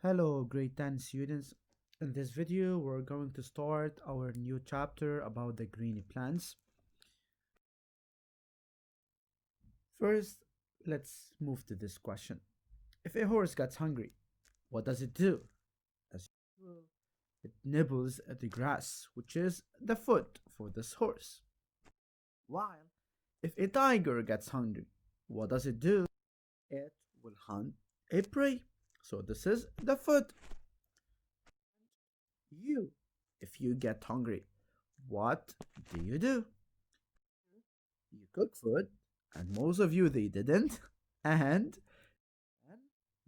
Hello, grade 10 students. In this video, we're going to start our new chapter about the green plants. First, let's move to this question. If a horse gets hungry, what does it do? As usual, it nibbles at the grass, which is the food for this horse. While if a tiger gets hungry, what does it do? It will hunt a prey. So this is the food. You, if you get hungry, what do? You cook food, and most of you they didn't, and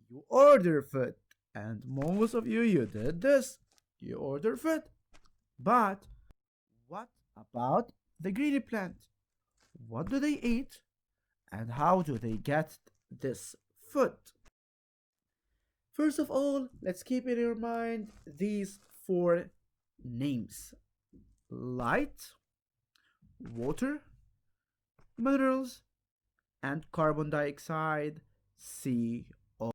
you order food, and most of you did this. You order food. But what about the greedy plant? What do they eat, and how do they get this food? First of all, let's keep in your mind these four names: light, water, minerals, and carbon dioxide, CO2.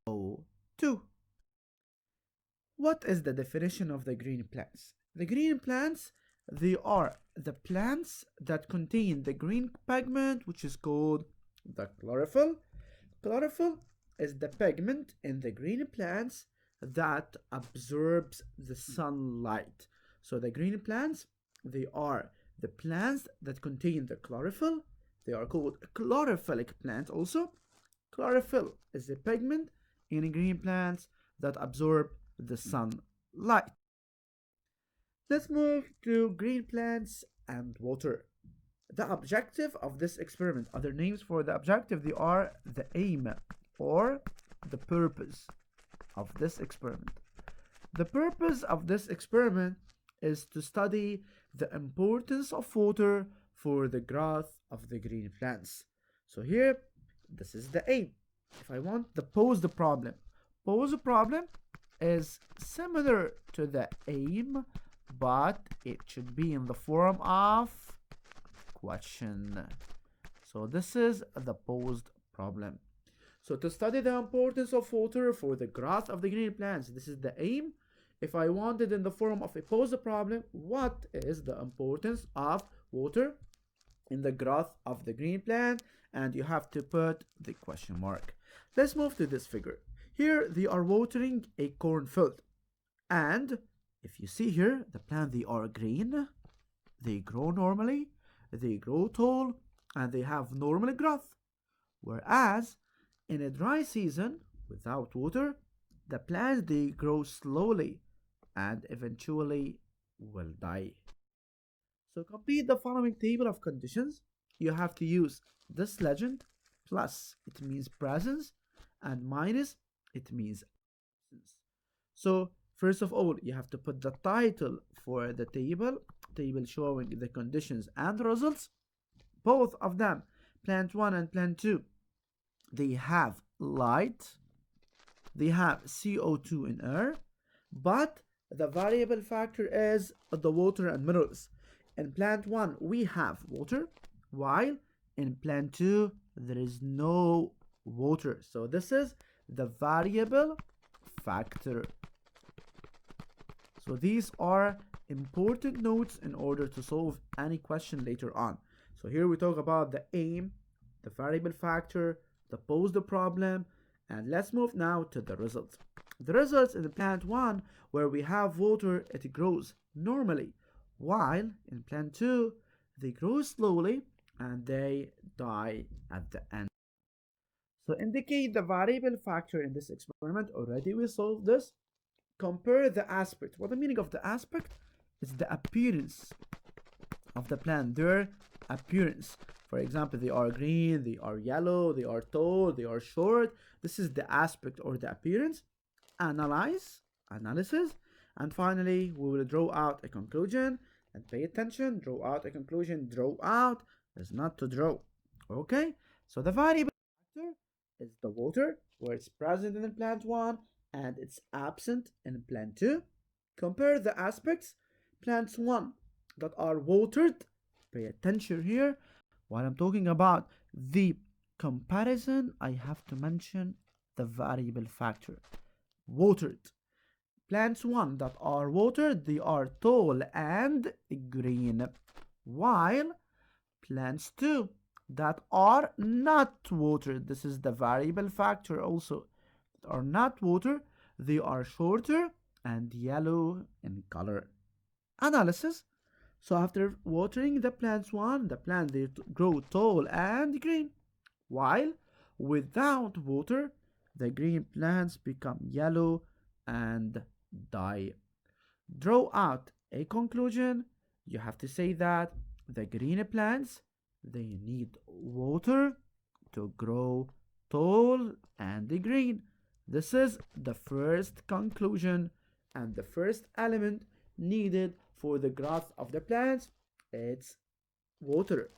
What is the definition of the green plants? The green plants, they are the plants that contain the green pigment, which is called the chlorophyll. Chlorophyll is the pigment in the green plants that absorbs the sunlight. So the green plants, they are the plants that contain the chlorophyll. They are called chlorophyllc plants also. Chlorophyll is the pigment in green plants that absorb the sunlight. Let's move to green plants and water. The objective of this experiment, other names for the objective, they are the aim or the purpose of this experiment. The purpose of this experiment is to study the importance of water for the growth of the green plants. So here, this is the aim. If I want to pose the problem is similar to the aim, but it should be in the form of question. So this is the posed problem. So to study the importance of water for the growth of the green plants, this is the aim. If I want it in the form of a posed problem, what is the importance of water in the growth of the green plant? And you have to put the question mark. Let's move to this figure. Here they are watering a cornfield. And if you see here, the plant, they are green. They grow normally. They grow tall. And they have normal growth. Whereas in a dry season, without water, the plants, they grow slowly and eventually will die. So complete the following table of conditions. You have to use this legend. Plus, it means presence, and minus, it means absence. So first of all, you have to put the title for the table showing the conditions and the results. Both of them, plant 1 and plant 2, they have light, they have CO2 in air, but the variable factor is the water and minerals. In plant 1, we have water, while in plant 2, there is no water. So this is the variable factor. So these are important notes in order to solve any question later on. So here we talk about the aim, the variable factor, the posed problem, and let's move now to the results. The results in the plant 1, where we have water, it grows normally, while in plant 2, they grow slowly and they die at the end. So indicate the variable factor in this experiment. Already we solved this. Compare the aspect. What the meaning of the aspect is the appearance of the plant, their appearance. For example, they are green, they are yellow, they are tall, they are short. This is the aspect or the appearance. Analysis, and finally we will draw out a conclusion. And pay attention, draw out a conclusion. Draw out is not to draw. Okay, so the variable factor is the water, where it's present in plant 1 and it's absent in plant 2. Compare the aspects. Plants 1 that are watered, pay attention here. While I'm talking about the comparison, I have to mention the variable factor. Watered. Plants one that are watered, they are tall and green, while plants two that are not watered, this is the variable factor also, that are not watered, they are shorter and yellow in color. Analysis. So after watering the plants one, the plant they grow tall and green, while without water, the green plants become yellow and die. Draw out a conclusion. You have to say that the green plants they need water to grow tall and green. This is the first conclusion and the first element needed for the growth of the plants. It's water.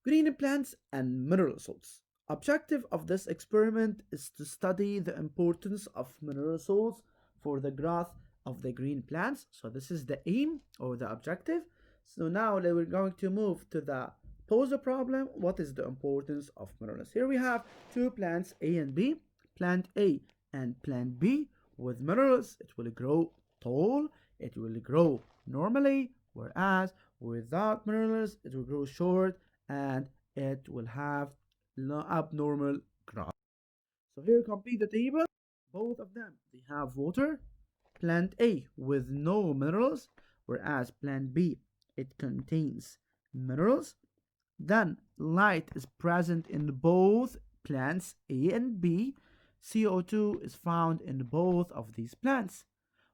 Green plants and mineral salts. Objective of this experiment is to study the importance of mineral salts for the growth of the green plants. So this is the aim or the objective. So now we're going to move to the pose the problem. What is the importance of minerals? Here we have two plants A and B. Plant A and plant B with minerals, it will grow tall, it will grow normally, whereas without minerals, it will grow short and it will have abnormal growth. So here complete the table. Both of them, they have water. Plant A with no minerals, whereas plant B, it contains minerals. Then light is present in both plants A and B. CO2 is found in both of these plants.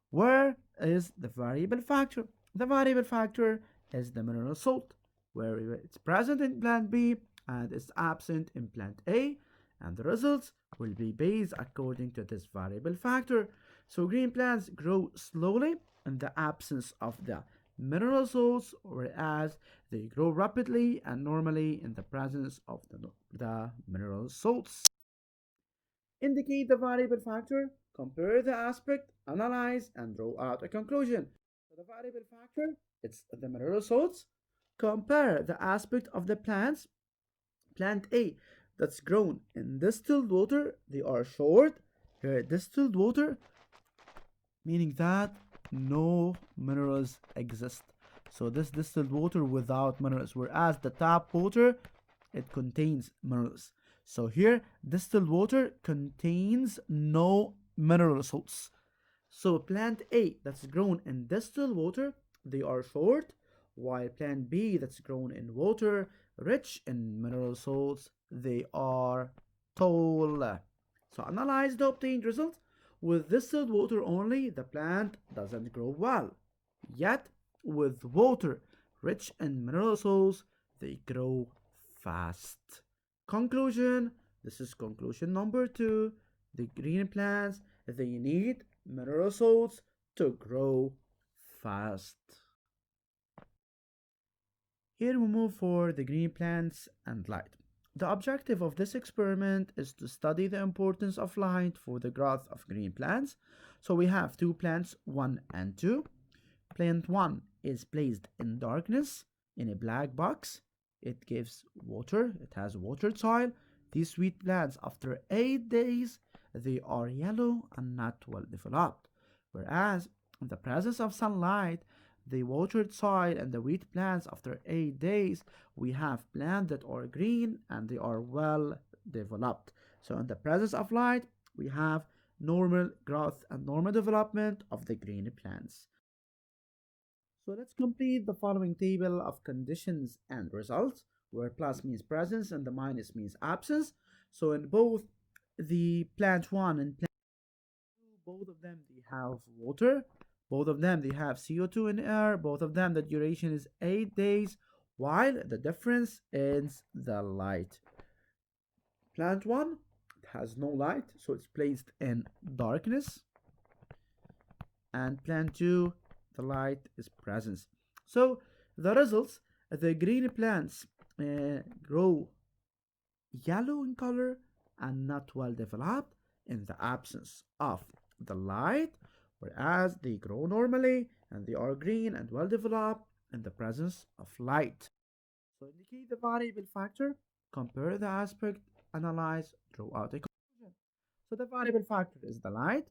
Where is the variable factor? The variable factor is the mineral salt, where it's present in plant B and is absent in plant A, and the results will be based according to this variable factor. So green plants grow slowly in the absence of the mineral salts, whereas they grow rapidly and normally in the presence of the mineral salts. Indicate the variable factor, compare the aspect, analyze, and draw out a conclusion. So the variable factor, it's the mineral salts. Compare the aspect of the plants. Plant A that's grown in distilled water, they are short. Here, distilled water, meaning that no minerals exist. So this distilled water without minerals, whereas the tap water, it contains minerals. So here, distilled water contains no mineral salts. So plant A that's grown in distilled water, they are short, while plant B that's grown in water rich in mineral salts, they are tall. So analyze the obtained results. With distilled water only, the plant doesn't grow well. Yet, with water rich in mineral salts, they grow fast. Conclusion. This is conclusion number 2. The green plants, they need mineral salts to grow fast. Here we move for the green plants and light. The objective of this experiment is to study the importance of light for the growth of green plants. So we have two plants, 1 and 2. Plant 1 is placed in darkness in a black box. It gives water, it has watered soil. These sweet plants, after 8 days, they are yellow and not well developed. Whereas in the presence of sunlight, the watered soil and the wheat plants, after 8 days, we have plants that are green and they are well developed. So in the presence of light, we have normal growth and normal development of the green plants. So let's complete the following table of conditions and results, where plus means presence and the minus means absence. So in both the plant 1 and plant 2, both of them they have water, both of them they have CO2 in air, both of them the duration is 8 days, while the difference is the light. Plant 1 has no light, so it's placed in darkness, and plant 2, the light is present. So the results, the green plants grow yellow in color and not well developed in the absence of the light, whereas they grow normally and they are green and well developed in the presence of light. So indicate the variable factor, compare the aspect, analyze, draw out a conclusion. So the variable factor is the light.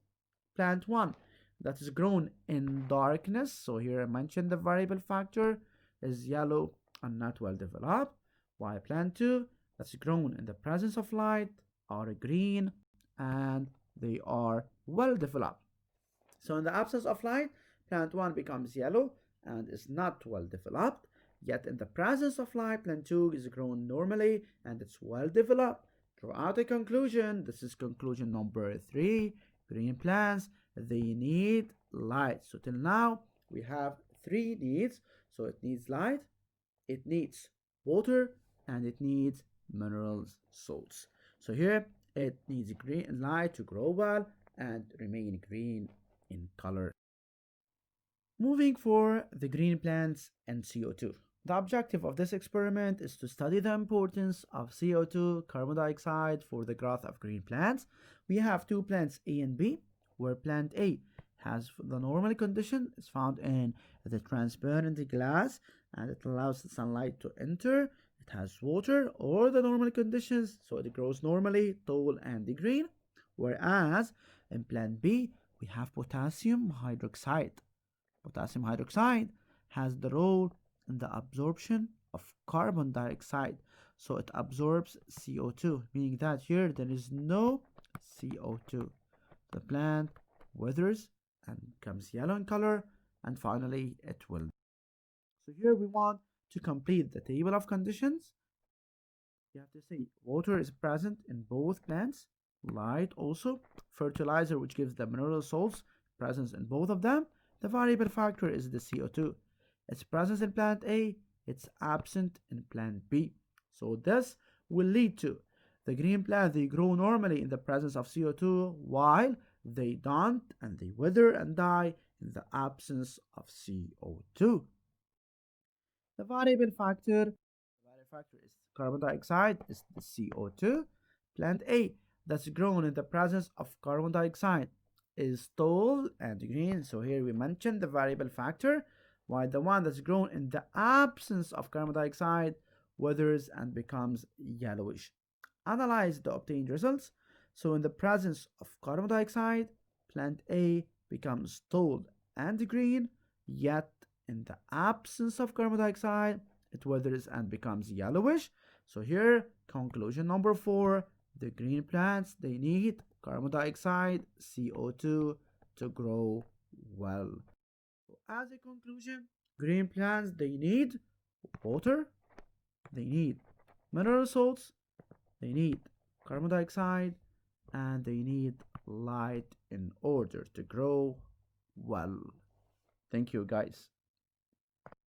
plant 1 that is grown in darkness, so here I mentioned the variable factor is yellow and not well developed, while plant 2 that's grown in the presence of light are green and they are well developed. So in the absence of light, plant 1 becomes yellow and is not well developed. Yet in the presence of light, plant 2 is grown normally and it's well developed. Throughout a conclusion, this is conclusion number 3. Green plants, they need light. So till now, we have 3 needs. So it needs light, it needs water, and it needs minerals, salts. So here, it needs green light to grow well and remain green in color. Moving for the green plants and CO2. The objective of this experiment is to study the importance of CO2, carbon dioxide, for the growth of green plants. We have two plants A and B, where plant A has the normal condition, is found in the transparent glass, and it allows the sunlight to enter. It has water or the normal conditions, so it grows normally, tall and green. Whereas in plant B, we have potassium hydroxide. Potassium hydroxide has the role in the absorption of carbon dioxide. So it absorbs CO2, meaning that here there is no CO2. The plant withers and becomes yellow in color, and finally it will. So here we want to complete the table of conditions. You have to say water is present in both plants, light also, fertilizer which gives the mineral salts presence in both of them. The variable factor is the CO2. Its presence in plant A, it's absent in plant B. So this will lead to the green plant, they grow normally in the presence of CO2, while they don't and they wither and die in the absence of CO2. The variable factor is carbon dioxide, is the CO2. Plant A that's grown in the presence of carbon dioxide is tall and green, so here we mentioned the variable factor, while the one that's grown in the absence of carbon dioxide withers and becomes yellowish. Analyze the obtained results. So in the presence of carbon dioxide, plant A becomes tall and green, yet in the absence of carbon dioxide, it withers and becomes yellowish. So here, conclusion number 4, the green plants, they need carbon dioxide, CO2 to grow well. So as a conclusion, green plants, they need water, they need mineral salts, they need carbon dioxide, and they need light in order to grow well. Thank you, guys.